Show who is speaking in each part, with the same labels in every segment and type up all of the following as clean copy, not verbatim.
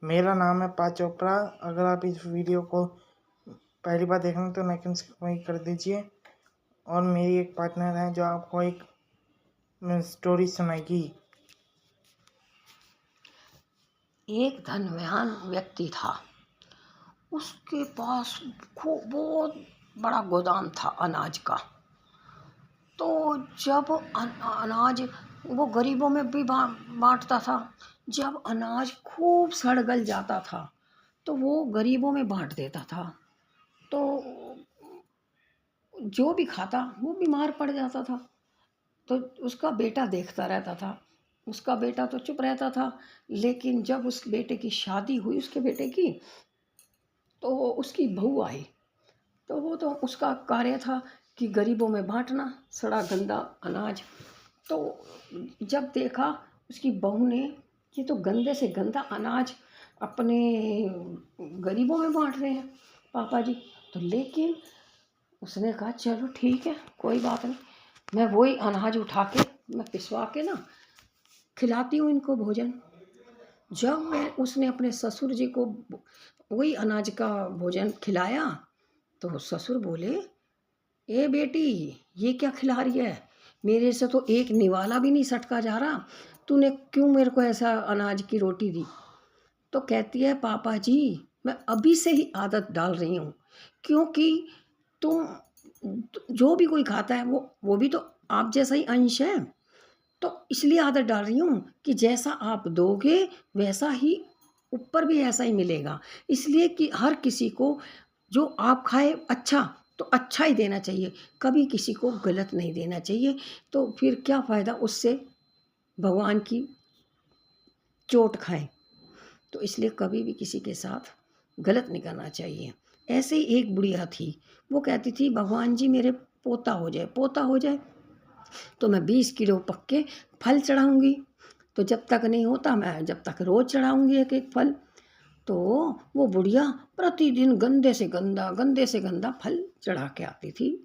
Speaker 1: मेरा नाम है पार्थ चोपड़ा। अगर आप इस वीडियो को पहली बार देख रहे हैं तो लाइक एंड सब्सक्राइब कर दीजिए। और मेरी एक पार्टनर है जो आपको एक स्टोरी सुनाएगी।
Speaker 2: एक धनवान व्यक्ति था। उसके पास खूब बहुत बड़ा गोदाम था अनाज का। तो जब अनाज वो गरीबों में भी बांटता था। जब अनाज खूब सड़ गल जाता था तो वो गरीबों में बांट देता था। तो जो भी खाता वो बीमार पड़ जाता था। तो उसका बेटा देखता रहता था। उसका बेटा तो चुप रहता था, लेकिन जब उस बेटे की शादी हुई, उसके बेटे की, तो उसकी बहू आई। तो वो तो उसका कार्य था कि गरीबों में बांटना सड़ा गंदा अनाज। तो जब देखा उसकी बहू ने कि तो गंदे से गंदा अनाज अपने गरीबों में बांट रहे हैं पापा जी। तो लेकिन उसने कहा चलो ठीक है, कोई बात नहीं, मैं वही अनाज उठा के मैं पिसवा के ना खिलाती हूँ इनको भोजन। जब मैं उसने अपने ससुर जी को वही अनाज का भोजन खिलाया तो ससुर बोले, ए बेटी, ये क्या खिला रही है? मेरे से तो एक निवाला भी नहीं सटका जा रहा, तूने क्यों मेरे को ऐसा अनाज की रोटी दी? तो कहती है, पापा जी, मैं अभी से ही आदत डाल रही हूँ, क्योंकि तुम जो भी कोई खाता है वो भी तो आप जैसा ही अंश है। तो इसलिए आदत डाल रही हूँ कि जैसा आप दोगे वैसा ही ऊपर भी ऐसा ही मिलेगा। इसलिए कि हर किसी को जो आप खाए अच्छा तो अच्छा ही देना चाहिए, कभी किसी को गलत नहीं देना चाहिए। तो फिर क्या फ़ायदा उससे भगवान की चोट खाएं। तो इसलिए कभी भी किसी के साथ गलत नहीं करना चाहिए। ऐसे ही एक बुढ़िया थी, वो कहती थी, भगवान जी मेरे पोता हो जाए, पोता हो जाए तो मैं 20 किलो पक्के फल चढ़ाऊँगी। तो जब तक नहीं होता मैं जब तक रोज़ चढ़ाऊँगी एक एक फल। तो वो बुढ़िया प्रतिदिन गंदे से गंदा फल चढ़ा के आती थी।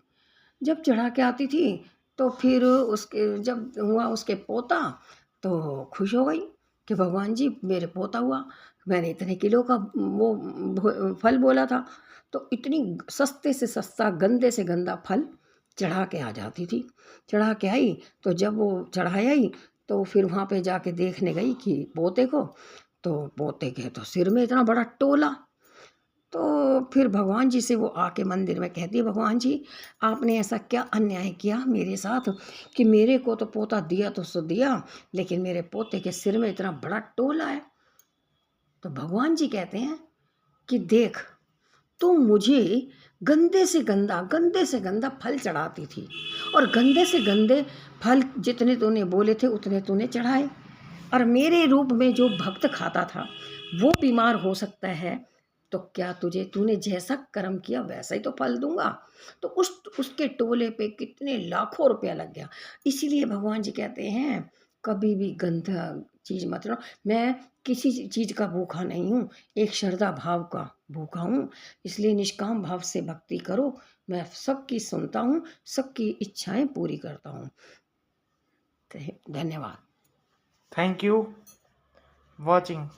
Speaker 2: जब चढ़ा के आती थी तो फिर उसके जब हुआ उसके पोता तो खुश हो गई कि भगवान जी मेरे पोता हुआ, मैंने इतने किलो का वो फल बोला था। तो इतनी सस्ते से सस्ता गंदे से गंदा फल चढ़ा के आ जाती थी। चढ़ा के आई तो जब वो चढ़ाई आई तो फिर वहाँ पे जाके देखने गई कि पोते को, तो पोते के तो सिर में इतना बड़ा टोला। तो फिर भगवान जी से वो आके मंदिर में कहती है, भगवान जी आपने ऐसा क्या अन्याय किया मेरे साथ कि मेरे को तो पोता दिया तो सो दिया, लेकिन मेरे पोते के सिर में इतना बड़ा टोला है। तो भगवान जी कहते हैं कि देख, तुम मुझे गंदे से गंदा फल चढ़ाती थी और गंदे से गंदे फल जितने तूने बोले थे उतने तूने चढ़ाए, और मेरे रूप में जो भक्त खाता था वो बीमार हो सकता है। तो क्या तूने जैसा कर्म किया वैसा ही तो फल दूंगा। तो उसके टोले पे कितने लाखों रुपया लग गया। इसीलिए भगवान जी कहते हैं कभी भी गंदा चीज़ मत लो। मैं किसी चीज़ का भूखा नहीं हूँ, एक श्रद्धा भाव का भूखा हूँ। इसलिए निष्काम भाव से भक्ति करो। मैं सबकी सुनता हूँ, सबकी इच्छाएं पूरी करता हूँ। धन्यवाद।
Speaker 1: Thank you watching.